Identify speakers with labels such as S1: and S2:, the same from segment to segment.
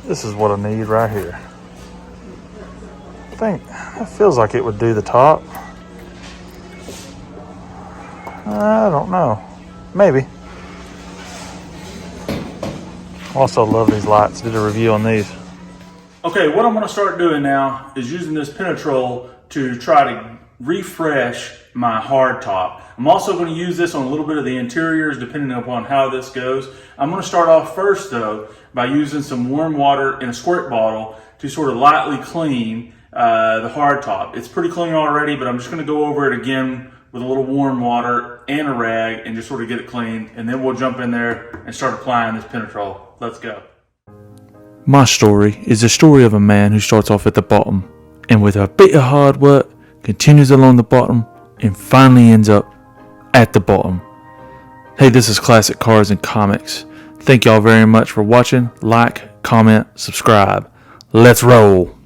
S1: This is what I need right here. I think it feels like it would do the top. I don't know. Maybe. Also love these lights. Did a review on these. Okay, what I'm going to start doing now is using this Penetrol to try to refresh my hardtop. I'm also going to use this on a little bit of the interiors depending upon how this goes. I'm going to start off first though by using some warm water in a squirt bottle to sort of lightly clean the hardtop. It's pretty clean already, but I'm just going to go over it again with a little warm water and a rag and just sort of get it clean, and then we'll jump in there and start applying this Penetrol. Let's go.
S2: My story is the story of a man who starts off at the bottom and with a bit of hard work continues along the bottom and finally ends up at the bottom. Hey, this is Classic Cars and Comics. Thank y'all very much for watching. Like, comment, subscribe. Let's roll.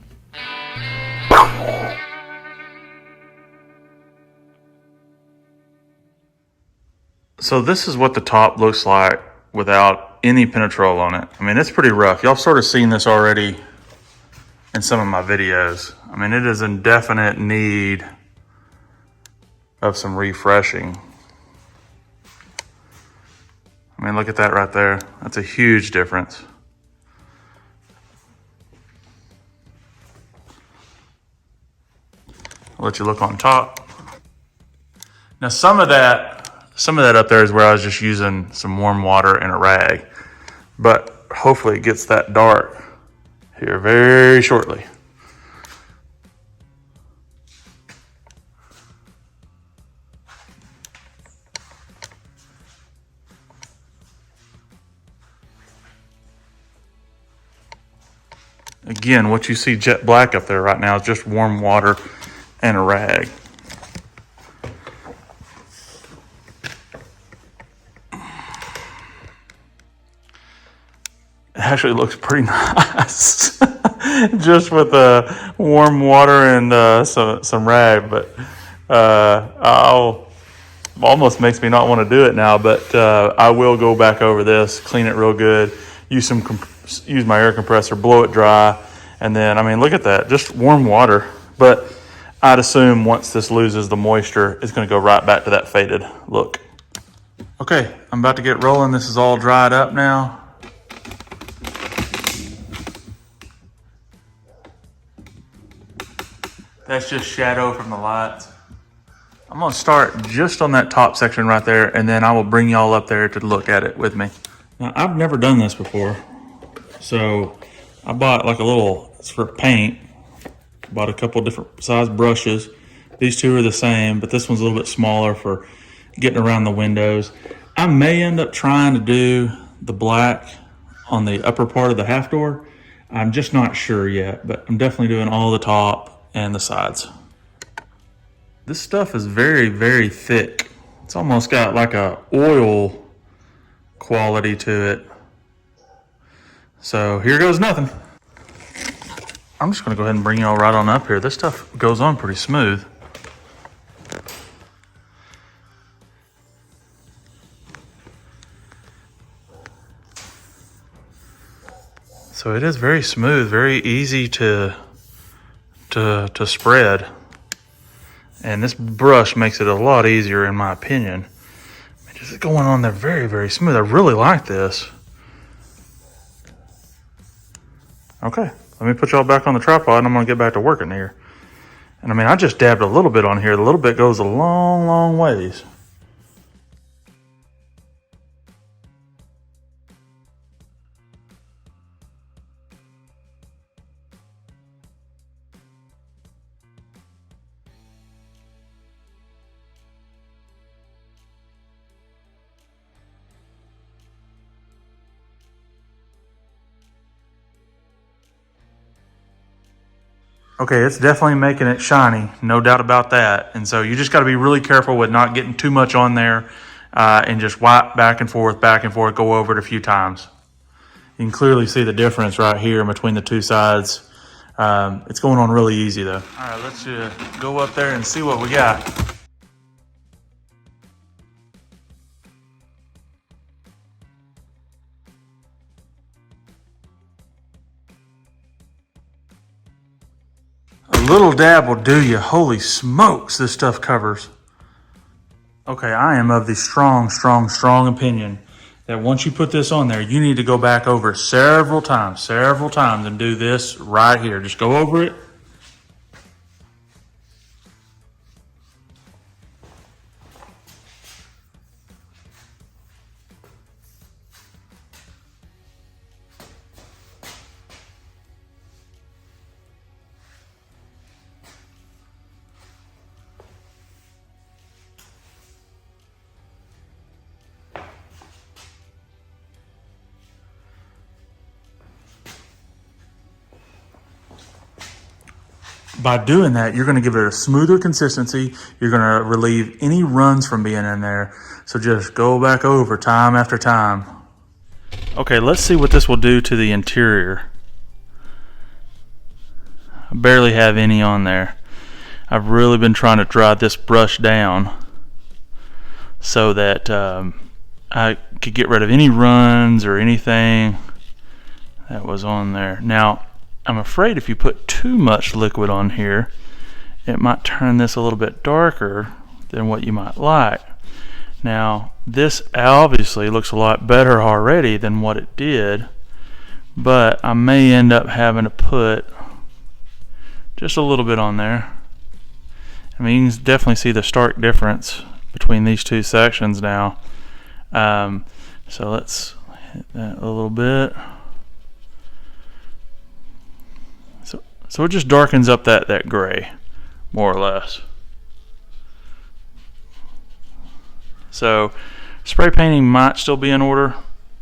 S1: So this is what the top looks like without any Penetrol on it. I mean, it's pretty rough. Y'all sort of seen this already in some of my videos. I mean, it is in definite need of some refreshing. I mean, look at that right there. That's a huge difference. I'll let you look on top. Now, some of that up there is where I was just using some warm water and a rag, but hopefully it gets that dark here very shortly. Again, what you see jet black up there right now is just warm water and a rag. It actually looks pretty nice, just with warm water and some rag. But almost makes me not want to do it now. But I will go back over this, clean it real good, use my air compressor, blow it dry, and then I mean, look at that, just warm water. But I'd assume once this loses the moisture, it's going to go right back to that faded look. Okay, I'm about to get rolling. This is all dried up now. That's just shadow from the lights. I'm gonna start just on that top section right there, and then I will bring y'all up there to look at it with me. Now, I've never done this before, so I bought like it's for paint. Bought a couple different size brushes. These two are the same, but this one's a little bit smaller for getting around the windows. I may end up trying to do the black on the upper part of the half door. I'm just not sure yet, but I'm definitely doing all the top and the sides. This stuff is very, very thick. It's almost got like a oil quality to it. So here goes nothing. I'm just gonna go ahead and bring y'all right on up here. This stuff goes on pretty smooth. So it is very smooth, very easy to spread. And this brush makes it a lot easier in my opinion. I mean, just going on there very, very smooth. I really like this. Okay, let me put y'all back on the tripod and I'm gonna get back to working here. And I mean, I just dabbed a little bit on here. A little bit goes a long, long ways. Okay, it's definitely making it shiny, no doubt about that. And so you just got to be really careful with not getting too much on there and just wipe back and forth, go over it a few times. You can clearly see the difference right here between the two sides. It's going on really easy though. All right, let's go up there and see what we got. A little dab will do you. Holy smokes, this stuff covers. Okay, I am of the strong opinion that once you put this on there, you need to go back over several times and do this right here. Just go over it. By doing that, you're going to give it a smoother consistency. You're going to relieve any runs from being in there. So just go back over time after time. Okay, let's see what this will do to the interior. I barely have any on there. I've really been trying to dry this brush down so that I could get rid of any runs or anything that was on there. Now, I'm afraid if you put too much liquid on here, it might turn this a little bit darker than what you might like. Now, this obviously looks a lot better already than what it did, but I may end up having to put just a little bit on there. I mean, you can definitely see the stark difference between these two sections now. So let's hit that a little bit. So it just darkens up that gray, more or less. So spray painting might still be in order,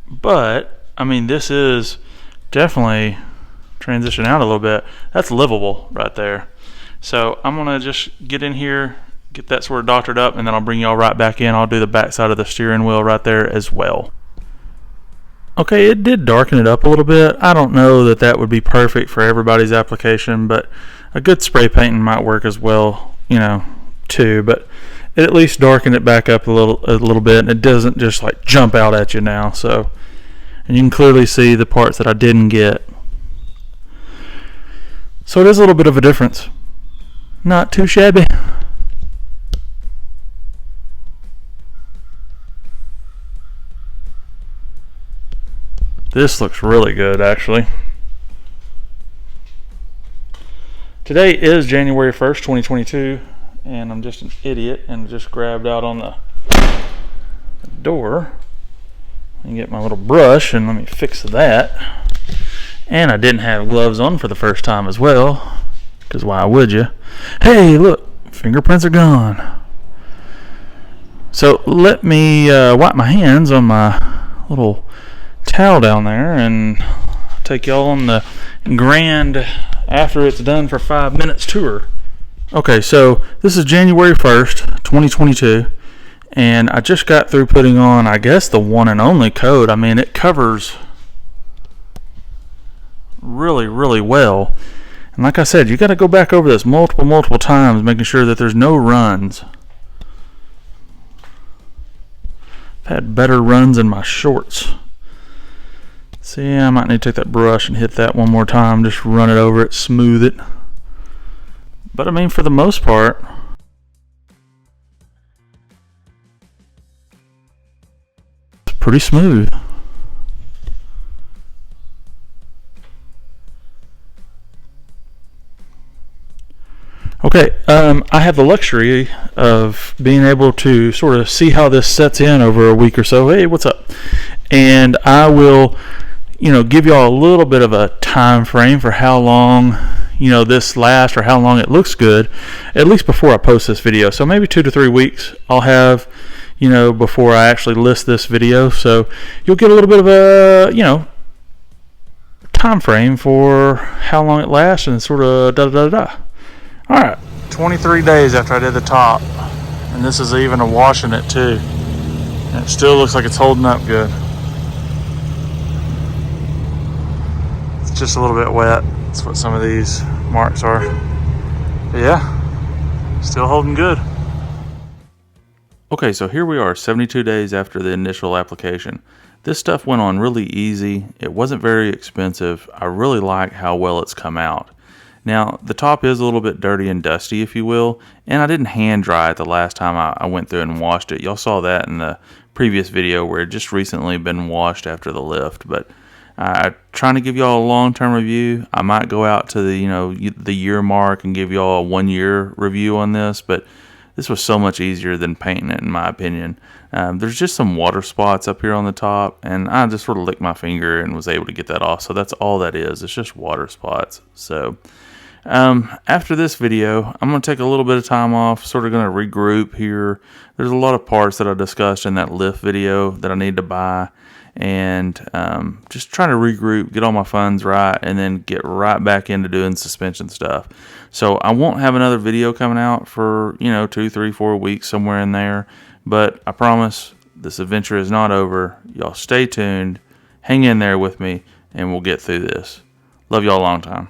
S1: but I mean, this is definitely transition out a little bit. That's livable right there. So I'm gonna just get in here, get that sort of doctored up, and then I'll bring y'all right back in. I'll do the back side of the steering wheel right there as well. Okay, it did darken it up a little bit. I don't know that that would be perfect for everybody's application, but a good spray painting might work as well, you know, too. But it at least darkened it back up a little bit, and it doesn't just like jump out at you now. So, and you can clearly see the parts that I didn't get. So it is a little bit of a difference. Not too shabby. This looks really good, actually. Today is January 1st, 2022, and I'm just an idiot and just grabbed out on the door and get my little brush and let me fix that. And I didn't have gloves on for the first time as well, because why would you? Hey, look, fingerprints are gone. So let me wipe my hands on my little towel down there and take y'all on the grand after it's done for 5 minutes tour. Okay, so this is January 1st, 2022, and I just got through putting on, I guess, the one and only coat. I mean, it covers really, really well. And like I said, you got to go back over this multiple times, making sure that there's no runs. I've had better runs in my shorts. See, I might need to take that brush and hit that one more time, just run it over it, smooth it. But I mean, for the most part, it's pretty smooth. Okay, I have the luxury of being able to sort of see how this sets in over a week or so. Hey, what's up? And I will, you know, give y'all a little bit of a time frame for how long, you know, this lasts or how long it looks good, at least before I post this video. So maybe 2 to 3 weeks I'll have, you know, before I actually list this video. So you'll get a little bit of a, you know, time frame for how long it lasts and sort of da-da-da-da. All right. 23 days after I did the top, and this is even a wash in it too. And it still looks like it's holding up good. It's just a little bit wet. That's what some of these marks are. But yeah, still holding good. Okay, so here we are 72 days after the initial application. This stuff went on really easy. It wasn't very expensive. I really like how well it's come out.
S2: Now, the top is a little bit dirty and dusty, if you will, and I didn't hand dry it the last time I went through and washed it. Y'all saw that in the previous video where it just recently been washed after the lift, but I'm trying to give y'all a long-term review. I might go out to the year mark and give y'all a 1-year review on this, but this was so much easier than painting it, in my opinion. There's just some water spots up here on the top, and I just sort of licked my finger and was able to get that off. So that's all that is. It's just water spots. So after this video, I'm going to take a little bit of time off, sort of going to regroup here. There's a lot of parts that I discussed in that lift video that I need to buy, and just trying to regroup, get all my funds right, and then get right back into doing suspension stuff. So I won't have another video coming out for 2, 3, 4 weeks, somewhere in there, but I promise this adventure is not over. Y'all stay tuned, hang in there with me, and we'll get through this. Love y'all a long time.